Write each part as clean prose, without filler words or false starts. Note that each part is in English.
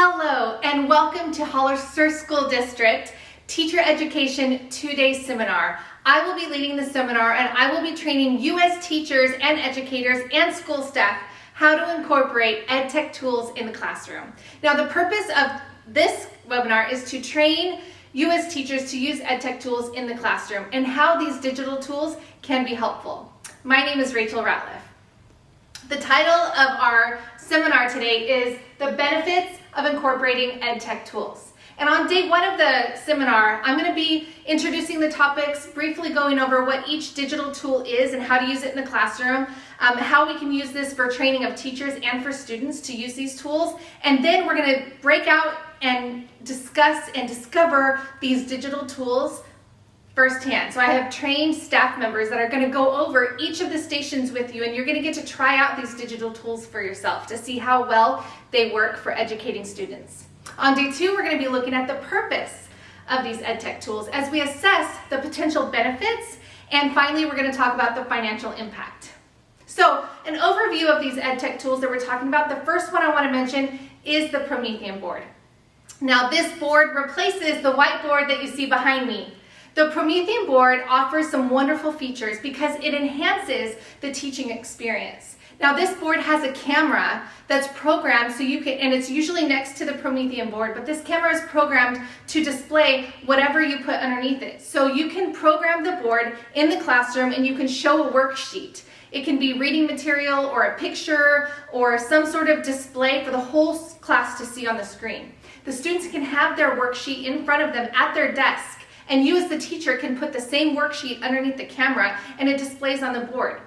Hello and welcome to Hollister School District Teacher Education 2-Day Seminar. I will be leading the seminar and I will be training U.S. teachers and educators and school staff how to incorporate EdTech tools in the classroom. Now the purpose of this webinar is to train U.S. teachers to use EdTech tools in the classroom and how these digital tools can be helpful. My name is Ratliff. The title of our seminar today is The Benefits of Incorporating EdTech Tools. And on day one of the seminar, I'm going to be introducing the topics, briefly going over what each digital tool is and how to use it in the classroom, how we can use this for training of teachers and for students to use these tools. And then we're going to break out and discuss and discover these digital tools firsthand. So I have trained staff members that are going to go over each of the stations with you, and you're going to get to try out these digital tools for yourself to see how well they work for educating students. On day two, we're going to be looking at the purpose of these EdTech tools as we assess the potential benefits, and finally we're going to talk about the financial impact. So an overview of these EdTech tools that we're talking about, the first one I want to mention is the Promethean board. Now this board replaces the whiteboard that you see behind me. The Promethean board offers some wonderful features because it enhances the teaching experience. Now this board has a camera that's programmed so you can, and it's usually next to the Promethean board, but this camera is programmed to display whatever you put underneath it. So you can program the board in the classroom and you can show a worksheet. It can be reading material or a picture or some sort of display for the whole class to see on the screen. The students can have their worksheet in front of them at their desk, and you as the teacher can put the same worksheet underneath the camera and it displays on the board.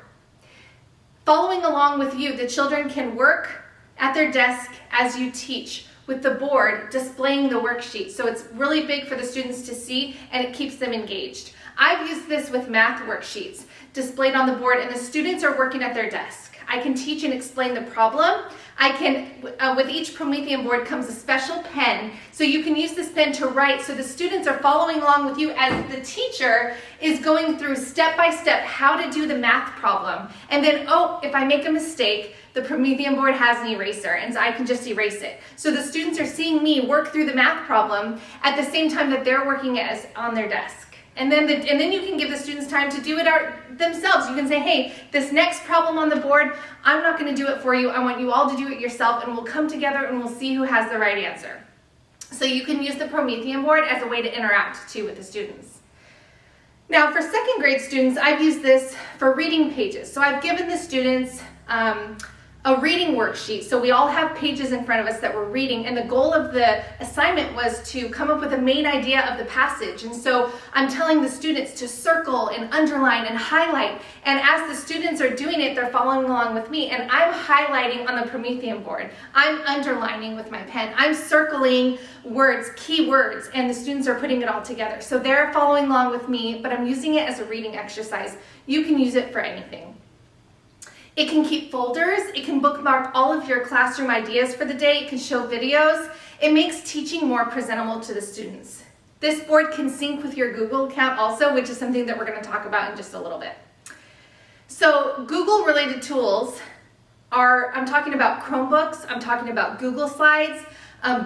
Following along with you, the children can work at their desk as you teach with the board displaying the worksheet. So it's really big for the students to see and it keeps them engaged. I've used this with math worksheets displayed on the board and the students are working at their desk. I can teach and explain the problem. I can, with each Promethean board comes a special pen, so you can use this pen to write so the students are following along with you as the teacher is going through step by step how to do the math problem. And then, oh, if I make a mistake, the Promethean board has an eraser and so I can just erase it. So the students are seeing me work through the math problem at the same time that they're working on their desk. And then you can give the students time to do it themselves. You can say, hey, this next problem on the board, I'm not going to do it for you. I want you all to do it yourself, and we'll come together and we'll see who has the right answer. So you can use the Promethean board as a way to interact too with the students. Now for second grade students, I've used this for reading pages. So I've given the students a reading worksheet. So we all have pages in front of us that we're reading, and the goal of the assignment was to come up with a main idea of the passage. And so I'm telling the students to circle and underline and highlight, and as the students are doing it, they're following along with me, and I'm highlighting on the Promethean board. I'm underlining with my pen. I'm circling words, key words, and the students are putting it all together. So they're following along with me, but I'm using it as a reading exercise. You can use it for anything. It can keep folders, it can bookmark all of your classroom ideas for the day, it can show videos. It makes teaching more presentable to the students. This board can sync with your Google account also, which is something that we're going to talk about in just a little bit. So Google related tools I'm talking about Chromebooks, I'm talking about Google Slides,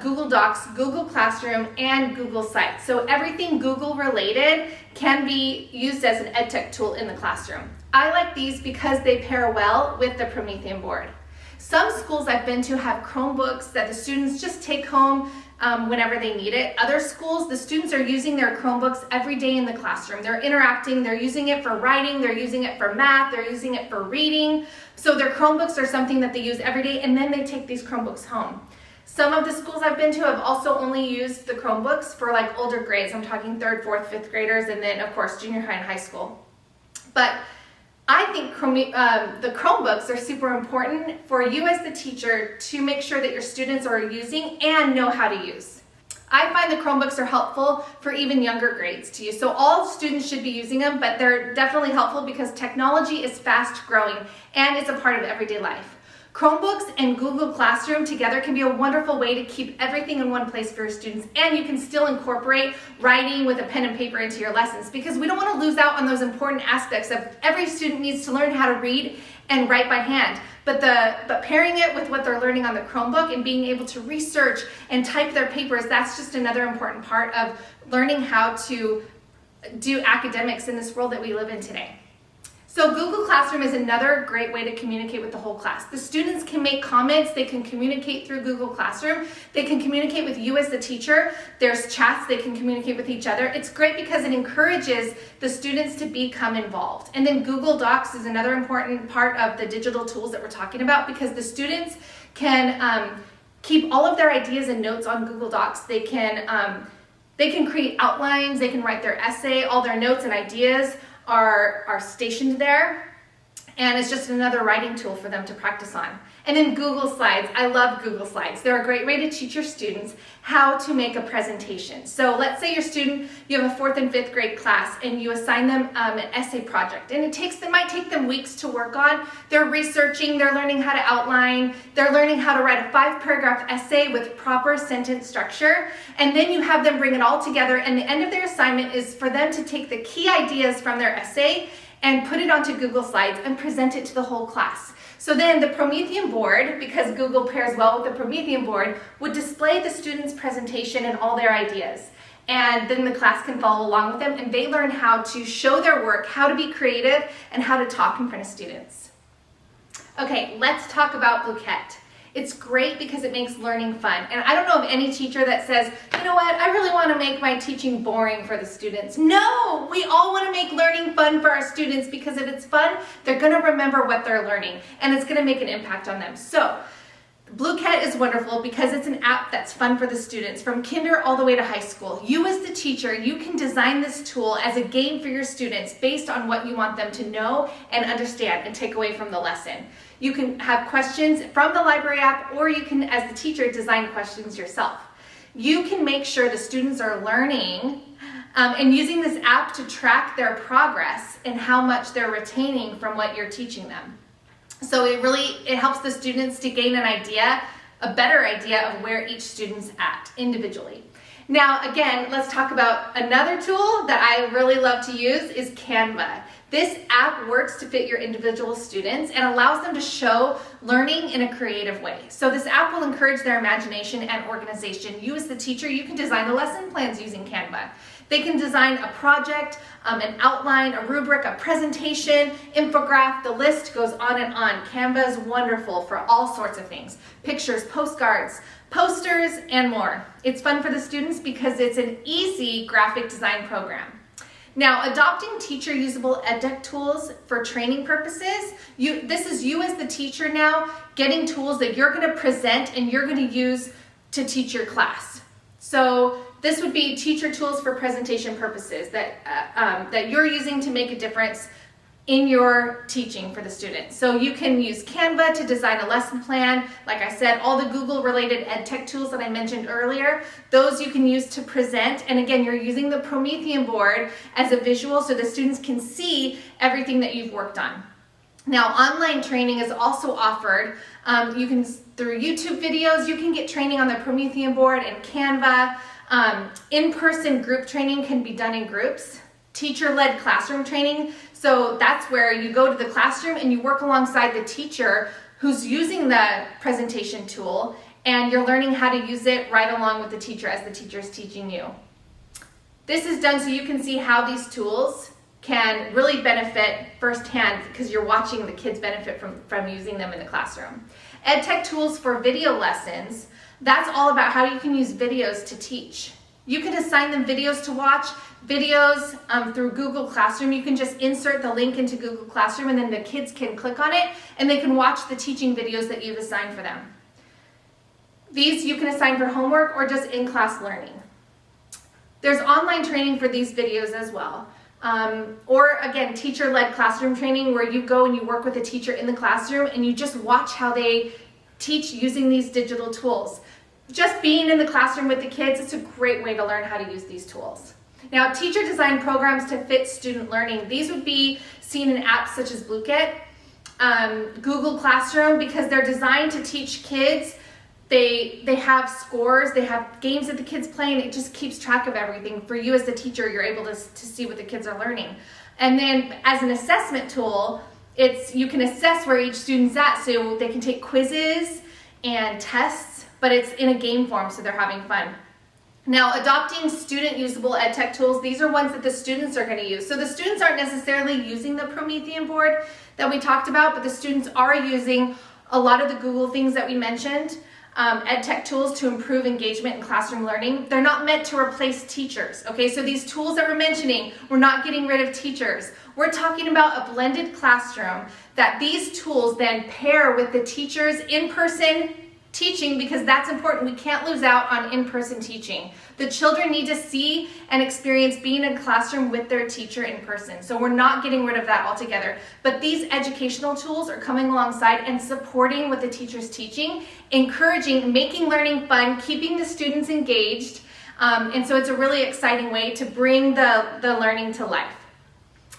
Google Docs, Google Classroom, and Google Sites. So everything Google related can be used as an EdTech tool in the classroom. I like these because they pair well with the Promethean board. Some schools I've been to have Chromebooks that the students just take home whenever they need it. Other schools, the students are using their Chromebooks every day in the classroom. They're interacting, they're using it for writing, they're using it for math, they're using it for reading. So their Chromebooks are something that they use every day, and then they take these Chromebooks home. Some of the schools I've been to have also only used the Chromebooks for like older grades. I'm talking 3rd, 4th, 5th graders, and then of course junior high and high school. But I think the Chromebooks are super important for you as the teacher to make sure that your students are using and know how to use. I find the Chromebooks are helpful for even younger grades to use. So all students should be using them, but they're definitely helpful because technology is fast growing and it's a part of everyday life. Chromebooks and Google Classroom together can be a wonderful way to keep everything in one place for your students, and you can still incorporate writing with a pen and paper into your lessons because we don't want to lose out on those important aspects of every student needs to learn how to read and write by hand. But pairing it with what they're learning on the Chromebook and being able to research and type their papers, that's just another important part of learning how to do academics in this world that we live in today. So Google Classroom is another great way to communicate with the whole class. The students can make comments, they can communicate through Google Classroom, they can communicate with you as the teacher, there's chats, they can communicate with each other. It's great because it encourages the students to become involved. And then Google Docs is another important part of the digital tools that we're talking about, because the students can keep all of their ideas and notes on Google Docs. They can create outlines, they can write their essay, all their notes and ideas are stationed there, and it's just another writing tool for them to practice on. And then Google Slides. I love Google Slides. They're a great way to teach your students how to make a presentation. So let's say you have a 4th and 5th grade class and you assign them an essay project, and it might take them weeks to work on. They're researching, they're learning how to outline, they're learning how to write a 5-paragraph essay with proper sentence structure, and then you have them bring it all together, and the end of their assignment is for them to take the key ideas from their essay and put it onto Google Slides and present it to the whole class. So then the Promethean board, because Google pairs well with the Promethean board, would display the students' presentation and all their ideas. And then the class can follow along with them, and they learn how to show their work, how to be creative, and how to talk in front of students. Okay, let's talk about Bluequet. It's great because it makes learning fun. And I don't know of any teacher that says, you know what, I really want to make my teaching boring for the students. No, we all want to make learning fun for our students, because if it's fun, they're going to remember what they're learning, and it's going to make an impact on them. So Bluequet is wonderful because it's an app that's fun for the students from kinder all the way to high school. You as the teacher, you can design this tool as a game for your students based on what you want them to know and understand and take away from the lesson. You can have questions from the library app, or you can, as the teacher, design questions yourself. You can make sure the students are learning and using this app to track their progress and how much they're retaining from what you're teaching them. So it helps the students to gain an idea, a better idea of where each student's at individually. Now, again, let's talk about another tool that I really love to use is Canva. This app works to fit your individual students and allows them to show learning in a creative way. So this app will encourage their imagination and organization. You as the teacher, you can design the lesson plans using Canva. They can design a project, an outline, a rubric, a presentation, infograph, the list goes on and on. Canva is wonderful for all sorts of things. Pictures, postcards, posters, and more. It's fun for the students because it's an easy graphic design program. Now, adopting teacher-usable edtech tools for training purposes, this is you as the teacher now getting tools that you're going to present and you're going to use to teach your class. So this would be teacher tools for presentation purposes that you're using to make a difference in your teaching for the students. So you can use Canva to design a lesson plan. Like I said, all the Google-related EdTech tools that I mentioned earlier, those you can use to present. And again, you're using the Promethean board as a visual so the students can see everything that you've worked on. Now, online training is also offered. Through YouTube videos, you can get training on the Promethean board and Canva. In-person group training can be done in groups. Teacher-led classroom training, so that's where you go to the classroom and you work alongside the teacher who's using the presentation tool, and you're learning how to use it right along with the teacher as the teacher is teaching you. This is done so you can see how these tools can really benefit firsthand because you're watching the kids benefit from using them in the classroom. EdTech tools for video lessons, that's all about how you can use videos to teach. You can assign them videos to watch, videos through Google Classroom. You can just insert the link into Google Classroom and then the kids can click on it and they can watch the teaching videos that you've assigned for them. These you can assign for homework or just in-class learning. There's online training for these videos as well. Or again, teacher-led classroom training where you go and you work with a teacher in the classroom and you just watch how they teach using these digital tools. Just being in the classroom with the kids, it's a great way to learn how to use these tools. Now, teacher design programs to fit student learning. These would be seen in apps such as Bluequet, Google Classroom, because they're designed to teach kids. They have scores, they have games that the kids play, and it just keeps track of everything. For you as the teacher, you're able to see what the kids are learning. And then as an assessment tool, you can assess where each student's at, so they can take quizzes and tests, but it's in a game form, so they're having fun. Now, adopting student usable ed tech tools, these are ones that the students are going to use. So the students aren't necessarily using the Promethean board that we talked about, but the students are using a lot of the Google things that we mentioned, ed tech tools to improve engagement in classroom learning. They're not meant to replace teachers, okay? So these tools that we're mentioning, we're not getting rid of teachers. We're talking about a blended classroom that these tools then pair with the teachers' in-person teaching, because that's important. We can't lose out on in-person teaching. The children need to see and experience being in a classroom with their teacher in person. So we're not getting rid of that altogether. But these educational tools are coming alongside and supporting what the teacher's teaching, encouraging, making learning fun, keeping the students engaged. And so it's a really exciting way to bring the learning to life.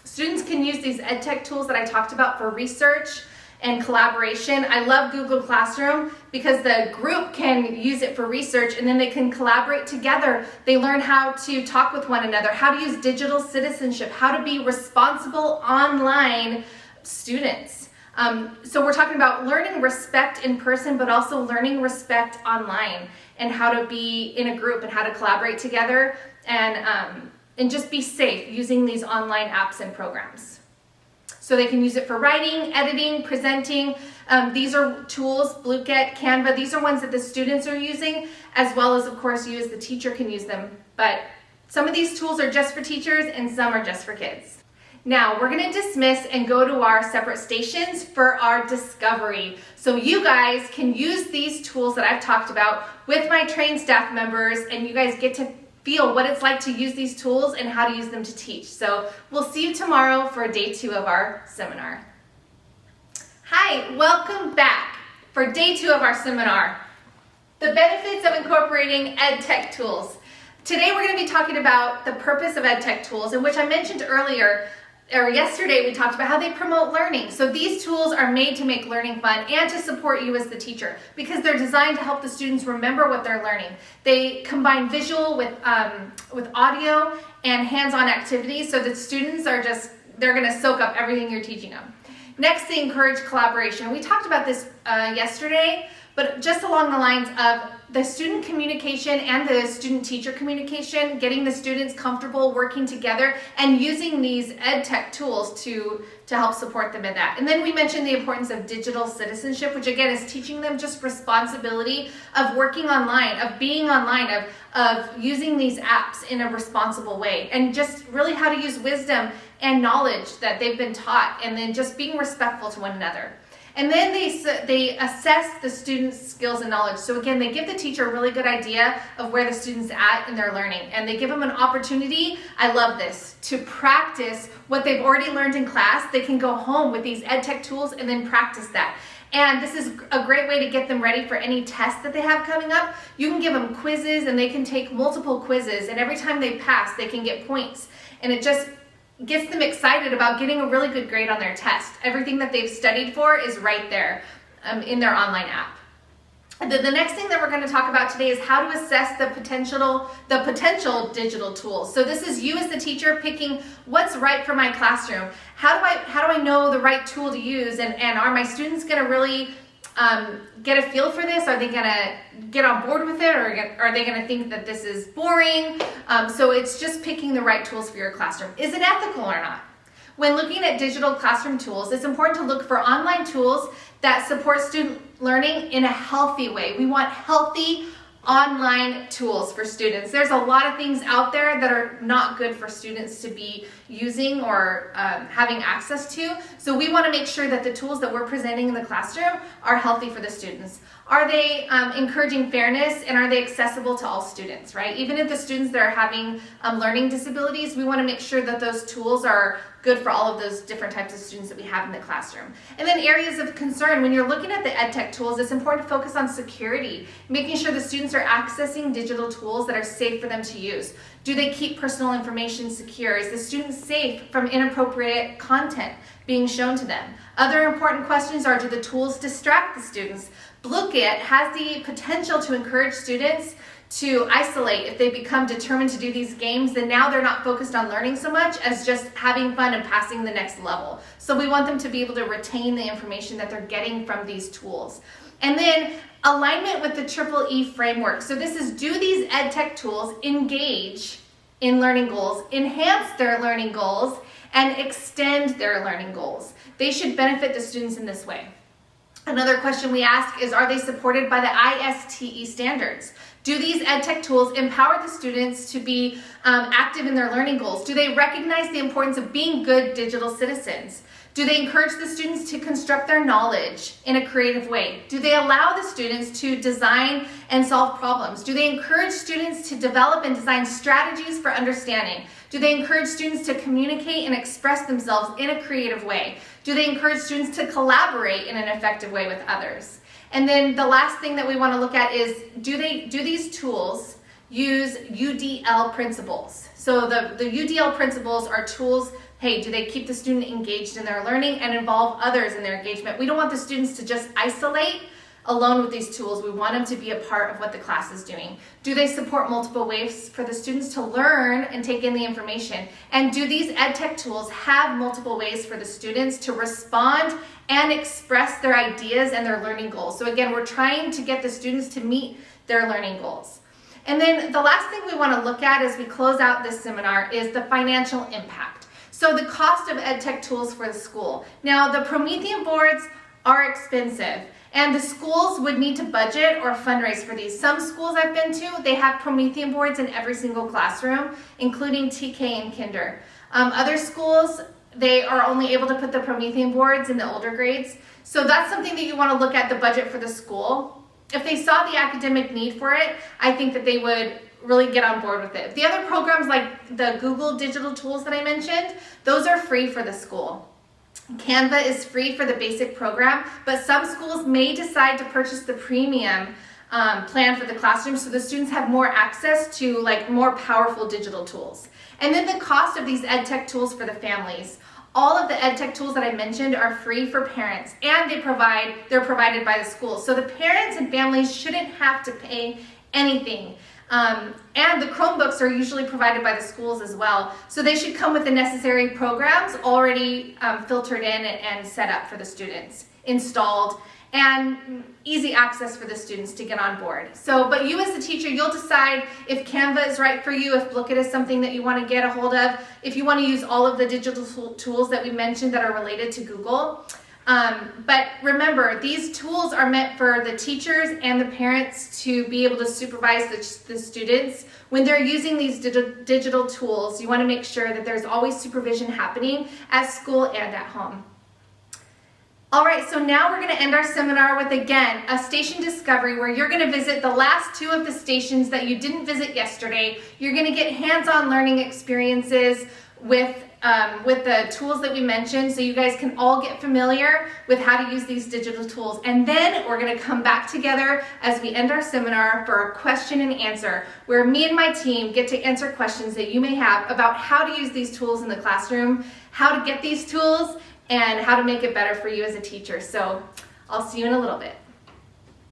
Students can use these ed tech tools that I talked about for research and collaboration. I love Google Classroom because the group can use it for research, and then they can collaborate together. They learn how to talk with one another, how to use digital citizenship, how to be responsible online students. So we're talking about learning respect in person, but also learning respect online, and how to be in a group and how to collaborate together, and just be safe using these online apps and programs. So they can use it for writing, editing, presenting. These are tools, Blueget, Canva. These are ones that the students are using, as well as, of course, you as the teacher can use them. But some of these tools are just for teachers and some are just for kids. Now, we're going to dismiss and go to our separate stations for our discovery. So you guys can use these tools that I've talked about with my trained staff members, and you guys get to feel what it's like to use these tools and how to use them to teach. So we'll see you tomorrow for day 2 of our seminar. Hi, welcome back for day 2 of our seminar. The benefits of incorporating ed tech tools. Today we're going to be talking about the purpose of ed tech tools, in which I mentioned earlier, or yesterday we talked about how they promote learning. So these tools are made to make learning fun and to support you as the teacher, because they're designed to help the students remember what they're learning. They combine visual with audio and hands-on activities, so that students are they're going to soak up everything you're teaching them. Next, they encourage collaboration. We talked about this yesterday, but just along the lines of the student communication and the student-teacher communication, getting the students comfortable working together and using these ed tech tools to help support them in that. And then we mentioned the importance of digital citizenship, which again is teaching them just responsibility of working online, of being online, of using these apps in a responsible way, and just really how to use wisdom and knowledge that they've been taught, and then just being respectful to one another. And then they assess the students' skills and knowledge. So again, they give the teacher a really good idea of where the student's at in their learning. And they give them an opportunity, I love this, to practice what they've already learned in class. They can go home with these ed tech tools and then practice that. And this is a great way to get them ready for any tests that they have coming up. You can give them quizzes, and they can take multiple quizzes. And every time they pass, they can get points. And it just gets them excited about getting a really good grade on their test. Everything that they've studied for is right there in their online app. The next thing that we're going to talk about today is how to assess the potential digital tools. So this is you as the teacher picking what's right for my classroom. How do I know the right tool to use, and are my students going to really get a feel for this? Are they going to get on board with it, or are they going to think that this is boring? So it's just picking the right tools for your classroom. Is it ethical or not? When looking at digital classroom tools, it's important to look for online tools that support student learning in a healthy way. We want healthy online tools for students. There's a lot of things out there that are not good for students to be using or having access to. So we want to make sure that the tools that we're presenting in the classroom are healthy for the students. Are they encouraging fairness, and are they accessible to all students, right? Even if the students that are having learning disabilities, we want to make sure that those tools are good for all of those different types of students that we have in the classroom. And then areas of concern, when you're looking at the ed tech tools, it's important to focus on security, making sure the students are accessing digital tools that are safe for them to use. Do they keep personal information secure? Is the student safe from inappropriate content being shown to them? Other important questions are, do the tools distract the students? Blueget has the potential to encourage students to isolate. If they become determined to do these games, then now they're not focused on learning so much as just having fun and passing the next level. So we want them to be able to retain the information that they're getting from these tools. And then alignment with the Triple E framework. So this is, do these ed tech tools engage in learning goals, enhance their learning goals, and extend their learning goals? They should benefit the students in this way. Another question we ask is, are they supported by the ISTE standards? Do these ed tech tools empower the students to be active in their learning goals? Do they recognize the importance of being good digital citizens? Do they encourage the students to construct their knowledge in a creative way? Do they allow the students to design and solve problems? Do they encourage students to develop and design strategies for understanding? Do they encourage students to communicate and express themselves in a creative way? Do they encourage students to collaborate in an effective way with others? And then the last thing that we want to look at is, do these tools use UDL principles? So the UDL principles are tools. Hey, do they keep the student engaged in their learning and involve others in their engagement? We don't want the students to just isolate alone with these tools. We want them to be a part of what the class is doing. Do they support multiple ways for the students to learn and take in the information? And do these ed tech tools have multiple ways for the students to respond and express their ideas and their learning goals? So again, we're trying to get the students to meet their learning goals. And then the last thing we want to look at as we close out this seminar is the financial impact. So the cost of ed tech tools for the school. Now, the Promethean boards are expensive, and the schools would need to budget or fundraise for these. Some schools I've been to, they have Promethean boards in every single classroom, including TK and Kinder. Other schools, they are only able to put the Promethean boards in the older grades. So that's something that you want to look at the budget for the school. If they saw the academic need for it, I think that they would really get on board with it. The other programs like the Google digital tools that I mentioned, those are free for the school. Canva is free for the basic program, but some schools may decide to purchase the premium plan for the classroom so the students have more access to like more powerful digital tools. And then the cost of these ed tech tools for the families. All of the ed tech tools that I mentioned are free for parents, and they're provided by the school. So the parents and families shouldn't have to pay anything. And the Chromebooks are usually provided by the schools as well. So they should come with the necessary programs already filtered in and set up for the students, installed, and easy access for the students to get on board. So, but you as the teacher, you'll decide if Canva is right for you, if Lookit is something that you want to get a hold of, if you want to use all of the digital tools that we mentioned that are related to Google. But remember, these tools are meant for the teachers and the parents to be able to supervise the students. When they're using these digital tools, you want to make sure that there's always supervision happening at school and at home. All right, so now we're going to end our seminar with, again, a station discovery where you're going to visit the last two of the stations that you didn't visit yesterday. You're going to get hands-on learning experiences with the tools that we mentioned, so you guys can all get familiar with how to use these digital tools. And then we're going to come back together as we end our seminar for a question and answer, where me and my team get to answer questions that you may have about how to use these tools in the classroom, how to get these tools, and how to make it better for you as a teacher. So I'll see you in a little bit.